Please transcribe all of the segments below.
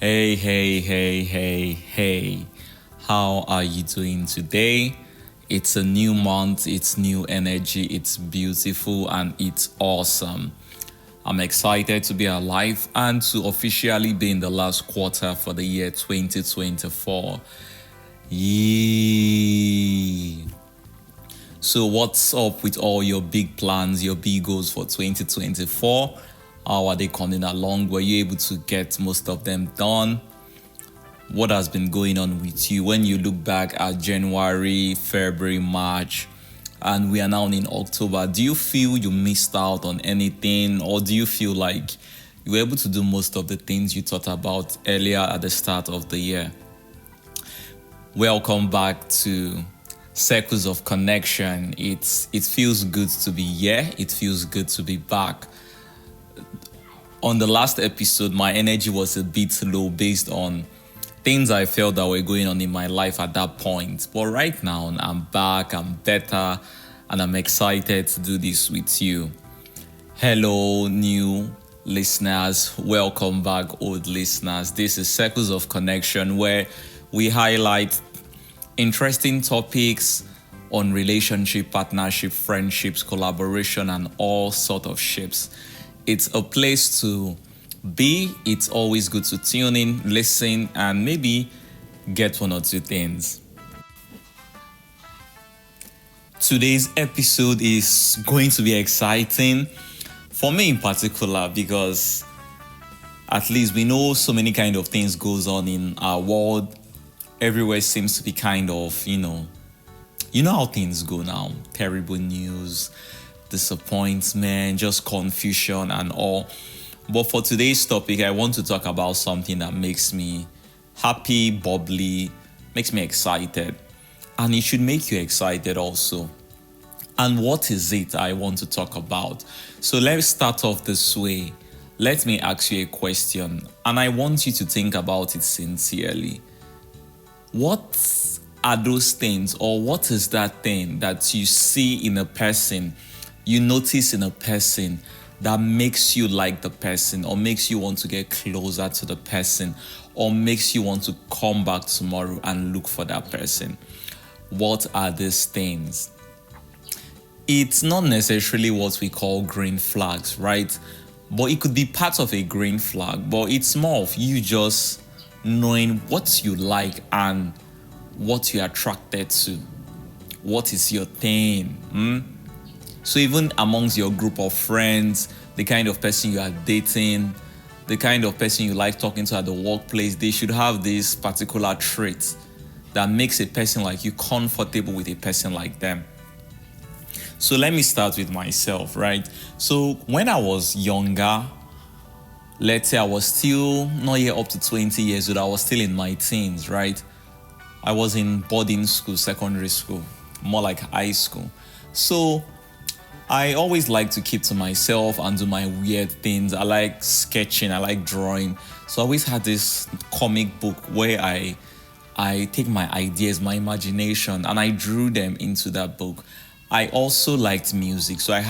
Hey, hey, hey, hey, hey. How are you doing today? It's a new month, it's new energy, it's beautiful, and it's awesome. I'm excited to be alive and to officially be in the last quarter for the year 2024. Yee. So, what's up with all your big plans, your big goals for 2024? How are they coming along? Were you able to get most of them done? What has been going on with you when you look back at January, February, March, and we are now in October? Do you feel you missed out on anything, or do you feel like you were able to do most of the things you thought about earlier at the start of the year? Welcome back to Circles of Connection. It feels good to be here. It feels good to be back. On the last episode, my energy was a bit low based on things I felt that were going on in my life at that point. But right now, I'm back, I'm better, and I'm excited to do this with you. Hello, new listeners. Welcome back, old listeners. This is Circles of Connection, where we highlight interesting topics on relationship, partnership, friendships, collaboration, and all sort of shapes. It's a place to be. It's always good to tune in, listen, and maybe get one or two things. Today's episode is going to be exciting for me in particular because at least we know so many kind of things goes on in our world. Everywhere seems to be kind of, you know how things go now. Terrible news, disappointment, just confusion and all. But for today's topic, I want to talk about something that makes me happy, bubbly, makes me excited. And it should make you excited also. And what is it I want to talk about? So let's start off this way. Let me ask you a question, and I want you to think about it sincerely. What are those things, or what is that thing that you see in a person, you notice in a person that makes you like the person, or makes you want to get closer to the person, or makes you want to come back tomorrow and look for that person? What are these things? It's not necessarily what we call green flags, right? But it could be part of a green flag, but it's more of you just knowing what you like and what you're attracted to. What is your thing? So even amongst your group of friends, the kind of person you are dating, the kind of person you like talking to at the workplace, they should have this particular trait that makes a person like you comfortable with a person like them. So let me start with myself, right? So when I was younger, let's say I was still not yet up to 20 years old, I was still in my teens, right? I was in boarding school, secondary school, more like high school. So I always like to keep to myself and do my weird things. I like sketching, I like drawing. So I always had this comic book where I take my ideas, my imagination, and I drew them into that book. I also liked music. So I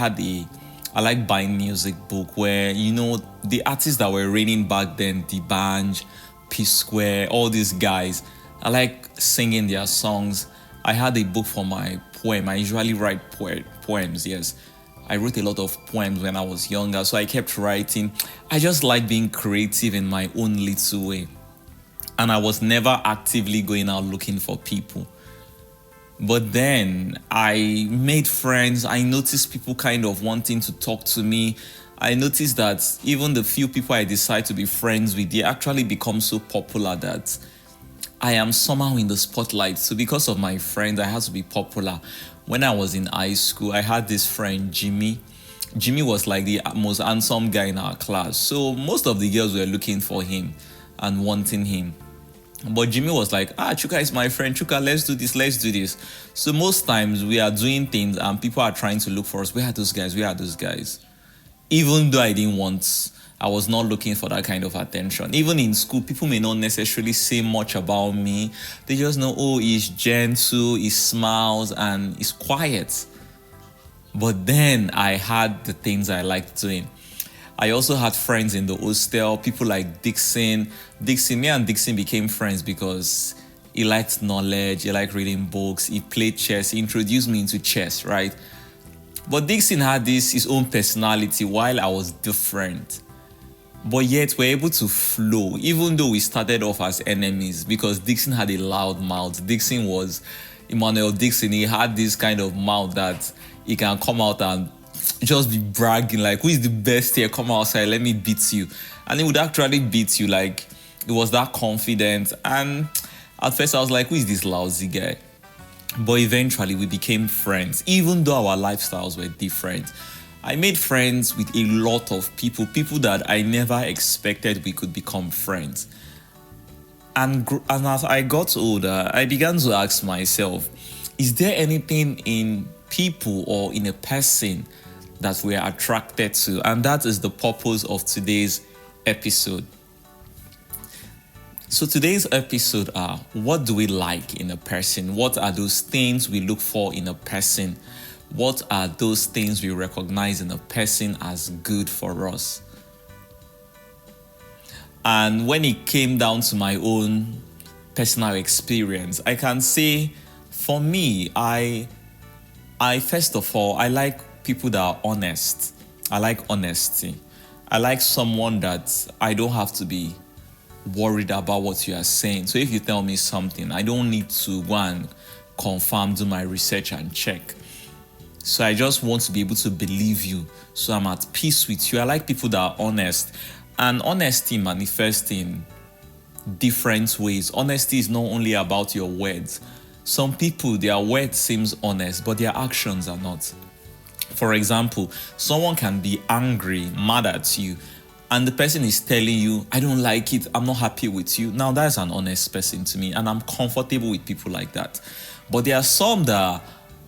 like buying music book where, the artists that were reigning back then, the band, P Square, all these guys, I like singing their songs. I had a book for my poem. I usually write poems, yes. I wrote a lot of poems when I was younger, so I kept writing. I just like being creative in my own little way. And I was never actively going out looking for people. But then I made friends. I noticed people kind of wanting to talk to me. I noticed that even the few people I decide to be friends with, they actually become so popular that I am somehow in the spotlight. So because of my friends, I had to be popular. When I was in high school, I had this friend, Jimmy. Jimmy was like the most handsome guy in our class. So most of the girls were looking for him and wanting him. But Jimmy was like, Chuka is my friend. Chuka, let's do this. So most times we are doing things and people are trying to look for us. Where are those guys? Even though I was not looking for that kind of attention. Even in school, people may not necessarily say much about me. They just know, he's gentle, he smiles, and he's quiet. But then I had the things I liked doing. I also had friends in the hostel, people like Dixon. Me and Dixon became friends because he liked knowledge, he liked reading books, he played chess, he introduced me into chess, right? But Dixon had his own personality while I was different. But yet we're able to flow, even though we started off as enemies, because Dixon had a loud mouth. Dixon was Emmanuel Dixon. He had this kind of mouth that he can come out and just be bragging, like, who is the best here? Come outside, let me beat you. And he would actually beat you. Like, it was that confident. And at first I was like, who is this lousy guy? But eventually we became friends, even though our lifestyles were different. I made friends with a lot of people that I never expected we could become friends. And as I got older, I began to ask myself, is there anything in people or in a person that we are attracted to? And that is the purpose of today's episode. So today's episode are, what do we like in a person? What are those things we look for in a person? What are those things we recognize in a person as good for us? And when it came down to my own personal experience, I can say, for me, I first of all, I like people that are honest. I like honesty. I like someone that I don't have to be worried about what you are saying. So if you tell me something, I don't need to go and confirm, do my research and check. So I just want to be able to believe you. So I'm at peace with you. I like people that are honest. And honesty manifests in different ways. Honesty is not only about your words. Some people, their words seems honest, but their actions are not. For example, someone can be angry, mad at you, and the person is telling you, I don't like it, I'm not happy with you. Now that's an honest person to me, and I'm comfortable with people like that. But there are some that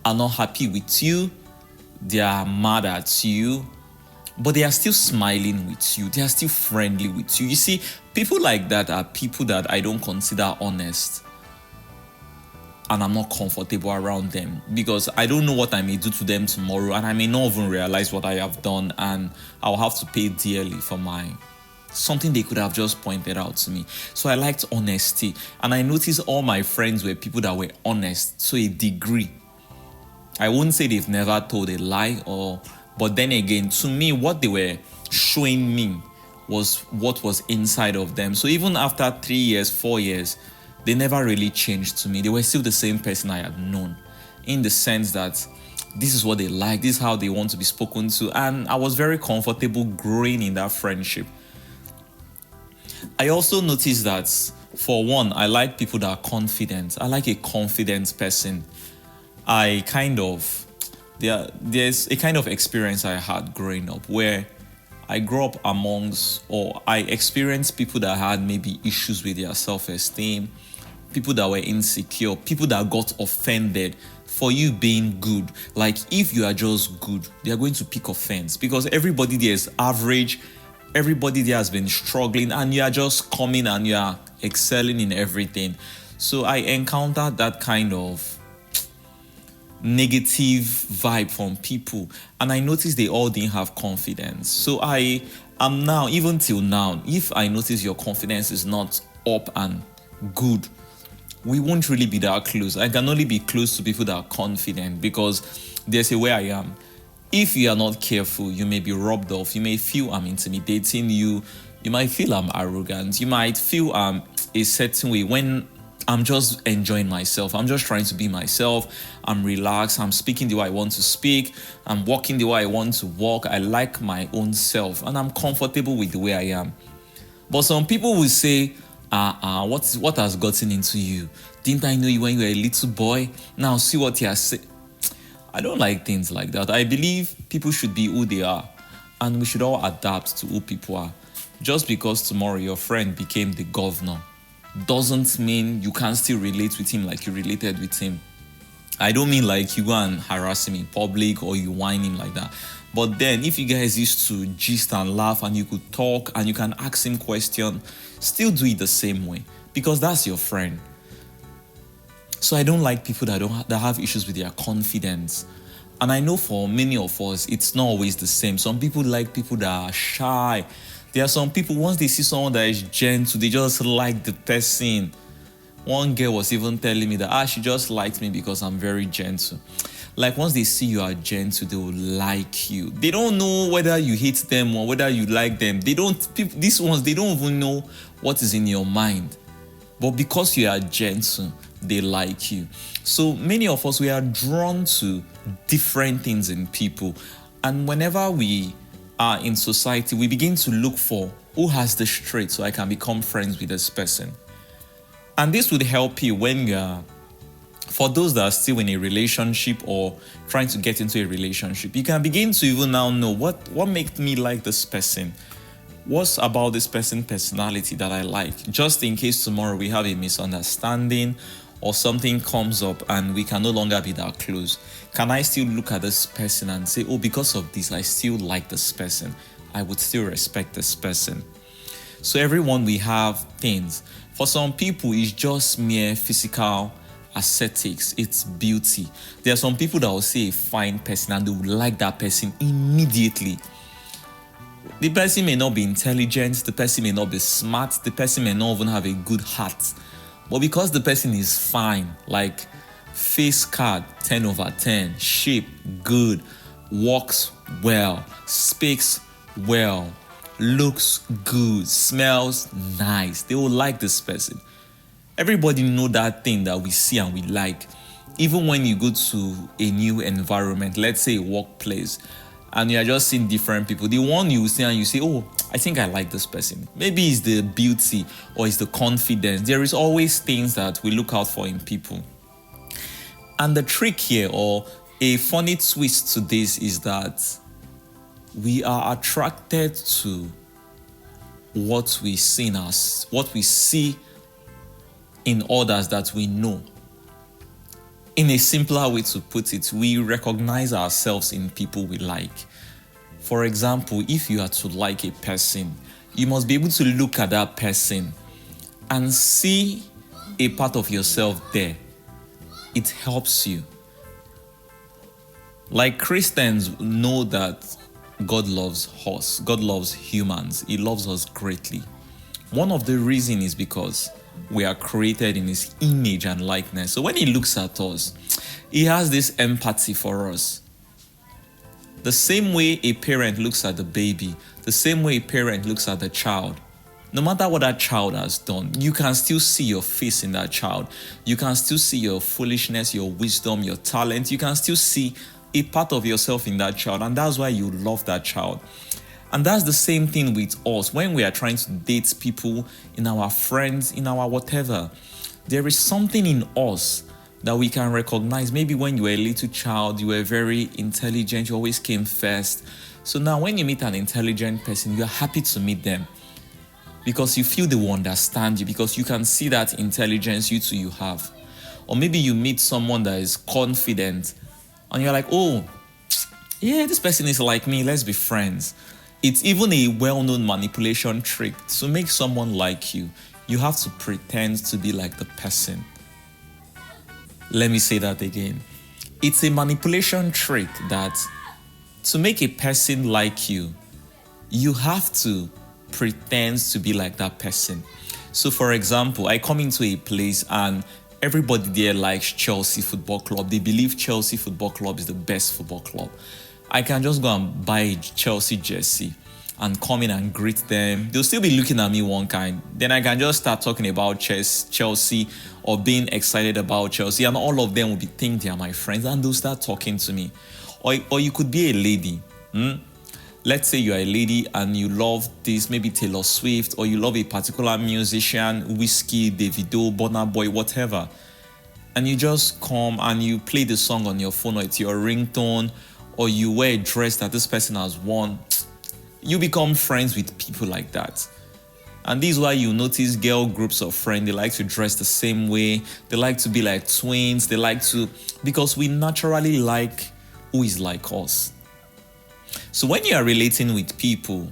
are not happy with you, they are mad at you, but they are still smiling with you, they are still friendly with you. You see, people like that are people that I don't consider honest, and I'm not comfortable around them because I don't know what I may do to them tomorrow, and I may not even realize what I have done, and I'll have to pay dearly for something they could have just pointed out to me. So I liked honesty, and I noticed all my friends were people that were honest to a degree. I wouldn't say they've never told a lie, but then again, to me, what they were showing me was what was inside of them. So even after 3 years, 4 years, they never really changed to me. They were still the same person I had known, in the sense that this is what they like, this is how they want to be spoken to, and I was very comfortable growing in that friendship. I also noticed that, for one, I like people that are confident. I like a confident person. There's a kind of experience I had growing up where I grew up I experienced people that had maybe issues with their self-esteem, people that were insecure, people that got offended for you being good. Like, if you are just good, they are going to pick offense because everybody there is average, everybody there has been struggling, and you are just coming and you are excelling in everything. So I encountered that kind of negative vibe from people, and I noticed they all didn't have confidence. So I am now, even till now, if I notice your confidence is not up and good, we won't really be that close. I can only be close to people that are confident because there's a way I am. If you are not careful, you may be rubbed off. You may feel I'm intimidating you. You might feel I'm arrogant. You might feel a certain way when I'm just enjoying myself. I'm just trying to be myself. I'm relaxed. I'm speaking the way I want to speak. I'm walking the way I want to walk. I like my own self, and I'm comfortable with the way I am. But some people will say, what has gotten into you? Didn't I know you when you were a little boy? Now see what you are saying. I don't like things like that. I believe people should be who they are, and we should all adapt to who people are. Just because tomorrow your friend became the governor doesn't mean you can't still relate with him like you related with him. I don't mean like you go and harass him in public or you whine him like that. But then if you guys used to gist and laugh and you could talk and you can ask him questions, still do it the same way because that's your friend. So I don't like people that have issues with their confidence. And I know for many of us, it's not always the same. Some people like people that are shy. There are some people, once they see someone that is gentle, they just like the person. One girl was even telling me that she just likes me because I'm very gentle. Like once they see you are gentle, they will like you. They don't know whether you hate them or whether you like them. These ones, they don't even know what is in your mind. But because you are gentle, they like you. So many of us, we are drawn to different things in people. And whenever we are in society, we begin to look for who has the trait so I can become friends with this person. And this would help you when you are, for those that are still in a relationship or trying to get into a relationship, you can begin to even now know what makes me like this person. What's about this person's personality that I like? Just in case tomorrow we have a misunderstanding or something comes up and we can no longer be that close. Can I still look at this person and say, oh, because of this, I still like this person. I would still respect this person. So everyone, we have things. For some people, it's just mere physical aesthetics. It's beauty. There are some people that will see a fine person and they will like that person immediately. The person may not be intelligent, the person may not be smart, the person may not even have a good heart. But because the person is fine, like face card, 10 over 10, shape, good, walks well, speaks well, looks good, smells nice, they will like this person. Everybody know that thing that we see and we like. Even when you go to a new environment, let's say a workplace, and you are just seeing different people, the one you see and you say, oh, I think I like this person. Maybe it's the beauty or it's the confidence. There is always things that we look out for in people. And the trick here, or a funny twist to this, is that we are attracted to what we see in us, what we see in others that we know. In a simpler way to put it, we recognize ourselves in people we like. For example, if you are to like a person, you must be able to look at that person and see a part of yourself there. It helps you. Like Christians know that God loves us. God loves humans. He loves us greatly. One of the reasons is because we are created in His image and likeness. So when He looks at us, He has this empathy for us. The same way a parent looks at the baby, the same way a parent looks at the child, no matter what that child has done, you can still see your face in that child. You can still see your foolishness, your wisdom, your talent. You can still see a part of yourself in that child. And that's why you love that child. And that's the same thing with us. When we are trying to date people, in our friends, in our whatever, there is something in us that we can recognize. Maybe when you were a little child, you were very intelligent, you always came first. So now when you meet an intelligent person, you're happy to meet them because you feel they will understand you, because you can see that intelligence you have. Or maybe you meet someone that is confident and you're like, oh, yeah, this person is like me, let's be friends. It's even a well-known manipulation trick. To make someone like you, you have to pretend to be like the person. Let me say that again. It's a manipulation trick that to make a person like you, you have to pretend to be like that person. So for example, I come into a place and everybody there likes Chelsea Football Club. They believe Chelsea Football Club is the best football club. I can just go and buy a Chelsea jersey and come in and greet them. They'll still be looking at me one kind. Then I can just start talking about Chelsea or being excited about Chelsea, and all of them will be thinking they are my friends and they'll start talking to me. Or you could be a lady. Let's say you're a lady and you love this, maybe Taylor Swift, or you love a particular musician, Whiskey, Davido, Burna Boy, whatever. And you just come and you play the song on your phone, or it's your ringtone, or you wear a dress that this person has worn. You become friends with people like that. And this is why you notice girl groups of friends, they like to dress the same way. They like to be like twins. Because we naturally like who is like us. So when you are relating with people,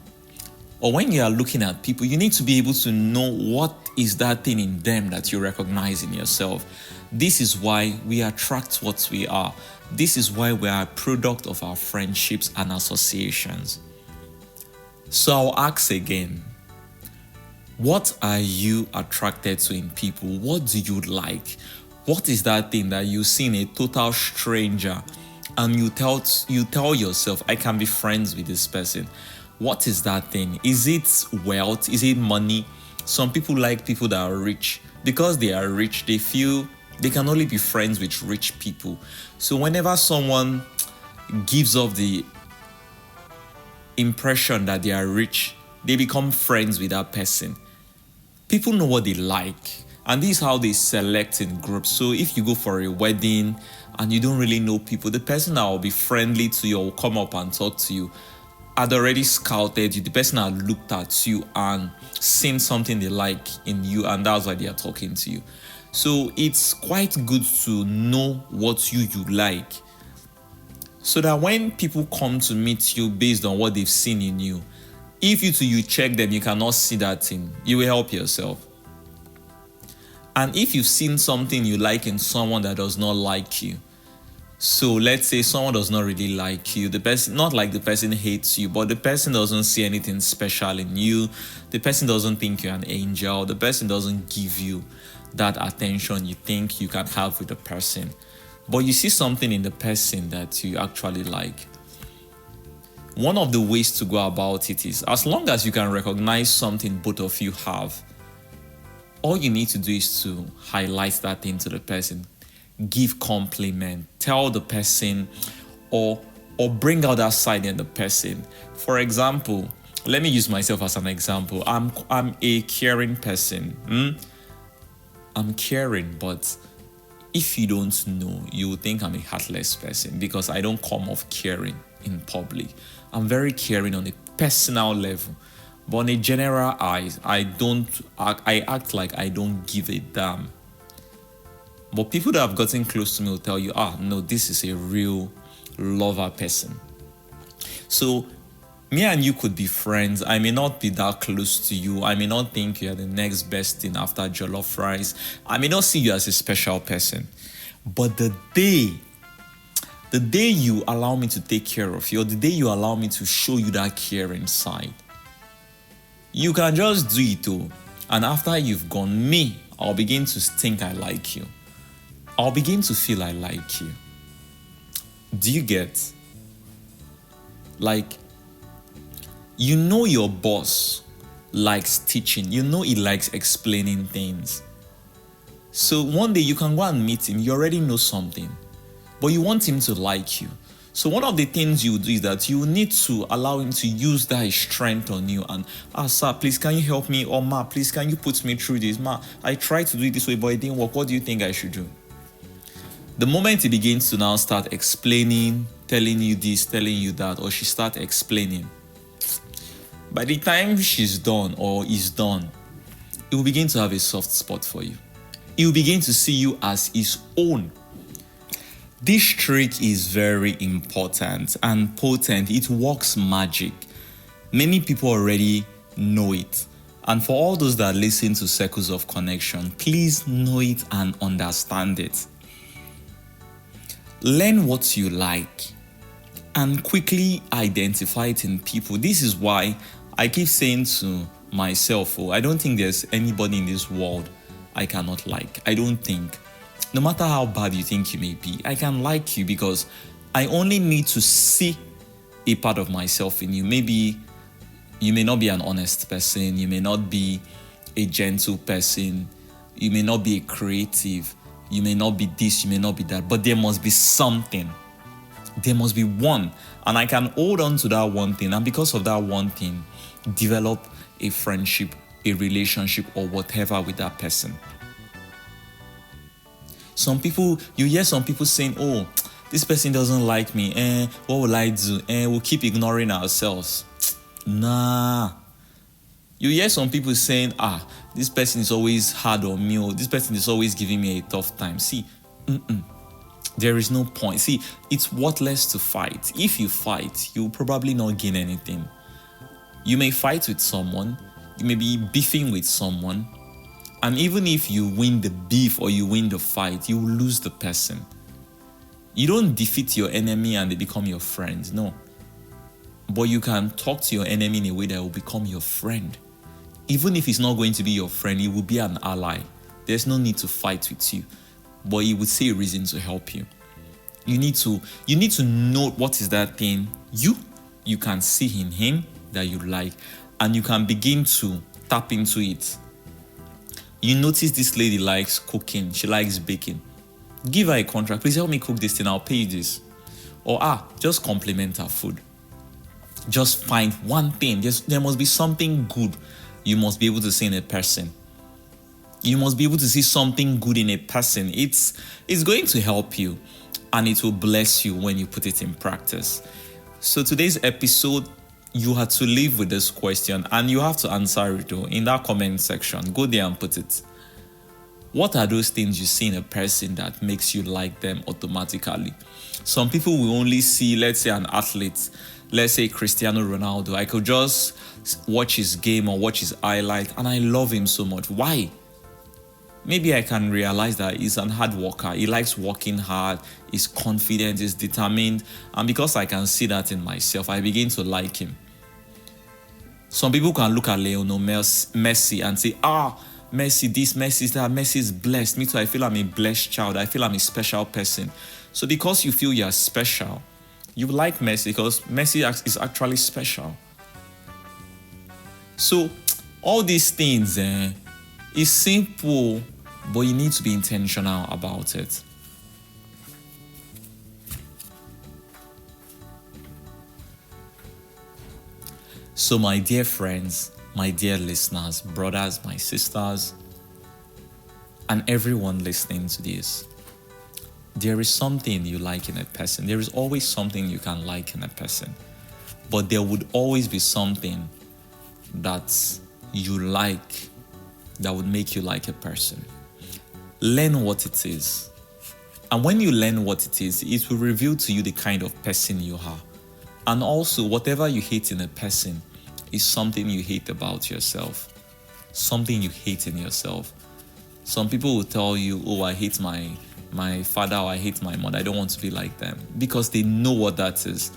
or when you are looking at people, you need to be able to know what is that thing in them that you recognize in yourself? This is why we attract what we are. This is why we are a product of our friendships and associations. So I'll ask again, what are you attracted to in people? What do you like? What is that thing that you see in a total stranger and you tell yourself, I can be friends with this person? What is that thing? Is it wealth? Is it money? Some people like people that are rich. Because they are rich, they feel they can only be friends with rich people. So whenever someone gives off the impression that they are rich, they become friends with that person. People know what they like, and this is how they select in groups. So if you go for a wedding and you don't really know people, the person that will be friendly to you or will come up and talk to you had already scouted you. The person had looked at you and seen something they like in you, and that's why they are talking to you. So it's quite good to know what you like, so that when people come to meet you based on what they've seen in you, if you check them, you cannot see that thing, you will help yourself. And if you've seen something you like in someone that does not like you, so let's say someone does not really like you, the person, not like the person hates you, but the person doesn't see anything special in you, the person doesn't think you're an angel, the person doesn't give you that attention you think you can have with the person, but you see something in the person that you actually like. One of the ways to go about it is, as long as you can recognize something both of you have, all you need to do is to highlight that thing to the person, give compliment, tell the person, or bring out that side in the person. For example, let me use myself as an example. I'm a caring person. I'm caring, but if you don't know, you will think I'm a heartless person because I don't come off caring in public. I'm very caring on a personal level, but on a general eyes, I act like I don't give a damn. But people that have gotten close to me will tell you, no, this is a real lover person. So me and you could be friends. I may not be that close to you. I may not think you're the next best thing after jollof rice. I may not see you as a special person. But the day you allow me to take care of you, or the day you allow me to show you that caring side, you can just do it too. And after you've gone, I'll begin to think I like you. I'll begin to feel I like you. Do you get? Like, you know your boss likes teaching. You know he likes explaining things. So one day you can go and meet him. You already know something, but you want him to like you. So one of the things you do is that you need to allow him to use that strength on you. And, sir, please, can you help me? Or, ma, please, can you put me through this? Ma, I tried to do it this way, but it didn't work. What do you think I should do? The moment he begins to now start explaining, telling you this, telling you that, or she starts explaining, by the time she's done or is done, he will begin to have a soft spot for you. He will begin to see you as his own. This trick is very important and potent. It works magic. Many people already know it. And for all those that listen to Circles of Connection, please know it and understand it. Learn what you like and quickly identify it in people. This is why I keep saying to myself, I don't think there's anybody in this world I cannot like. I don't think. No matter how bad you think you may be, I can like you because I only need to see a part of myself in you. Maybe you may not be an honest person. You may not be a gentle person. You may not be a creative. You may not be this, you may not be that, but there must be something. There must be one. And I can hold on to that one thing. And because of that one thing, develop a friendship, a relationship, or whatever with that person. You hear some people saying, this person doesn't like me. What will I do? We'll keep ignoring ourselves. Nah. You hear some people saying, this person is always hard on me, or this person is always giving me a tough time. See, there is no point. See, it's worthless to fight. If you fight, you'll probably not gain anything. You may fight with someone, you may be beefing with someone, And even if you win the beef or you win the fight, you will lose the person. You don't defeat your enemy and they become your friend. No. But you can talk to your enemy in a way that will become your friend. Even if he's not going to be your friend, he will be an ally. There's no need to fight with you, but he would see a reason to help you. You need to know what is that thing you can see in him that you like, and you can begin to tap into it. You notice this lady likes cooking, she likes baking. Give her a contract. Please help me cook this thing, I'll pay you this. Or just compliment her food. Just find one thing. There must be something good you must be able to see in a person. You must be able to see something good in a person. It's going to help you, and it will bless you when you put it in practice. So today's episode, you had to live with this question, and you have to answer it in that comment section. Go there and put it. What are those things you see in a person that makes you like them automatically? Some people will only see, let's say, an athlete, let's say Cristiano Ronaldo. I could just watch his game or watch his highlight and I love him so much. Why? Maybe I can realize that he's an hard worker. He likes working hard. He's confident. He's determined. And because I can see that in myself, I begin to like him. Some people can look at Lionel Messi and say, Messi this, Messi that, Messi is blessed. Me too, I feel I'm a blessed child. I feel I'm a special person. So because you feel you're special, you like Messi because Messi is actually special. So all these things is simple, but you need to be intentional about it. So my dear friends, my dear listeners, brothers, my sisters, and everyone listening to this, there is something you like in a person. There is always something you can like in a person. But there would always be something that you like that would make you like a person. Learn what it is. And when you learn what it is, it will reveal to you the kind of person you are. And also, whatever you hate in a person is something you hate about yourself. Something you hate in yourself. Some people will tell you, I hate my father, or I hate my mother. I don't want to be like them. Because they know what that is.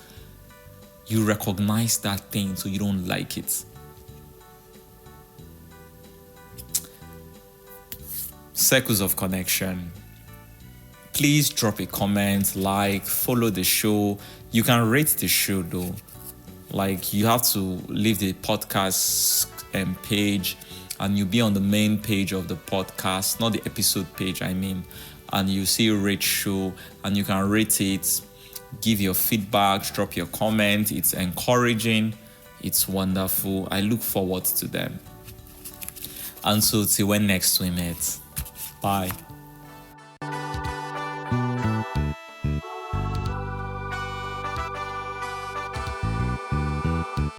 You recognize that thing, so you don't like it. Circles of connection. Please drop a comment, follow the show. You can rate the show though. You have to leave the podcast page, and you'll be on the main page of the podcast, not the episode page, and you see rate show, and you can rate it, give your feedback, drop your comment. It's encouraging, it's wonderful. I look forward to them. And so till when next we meet. Bye.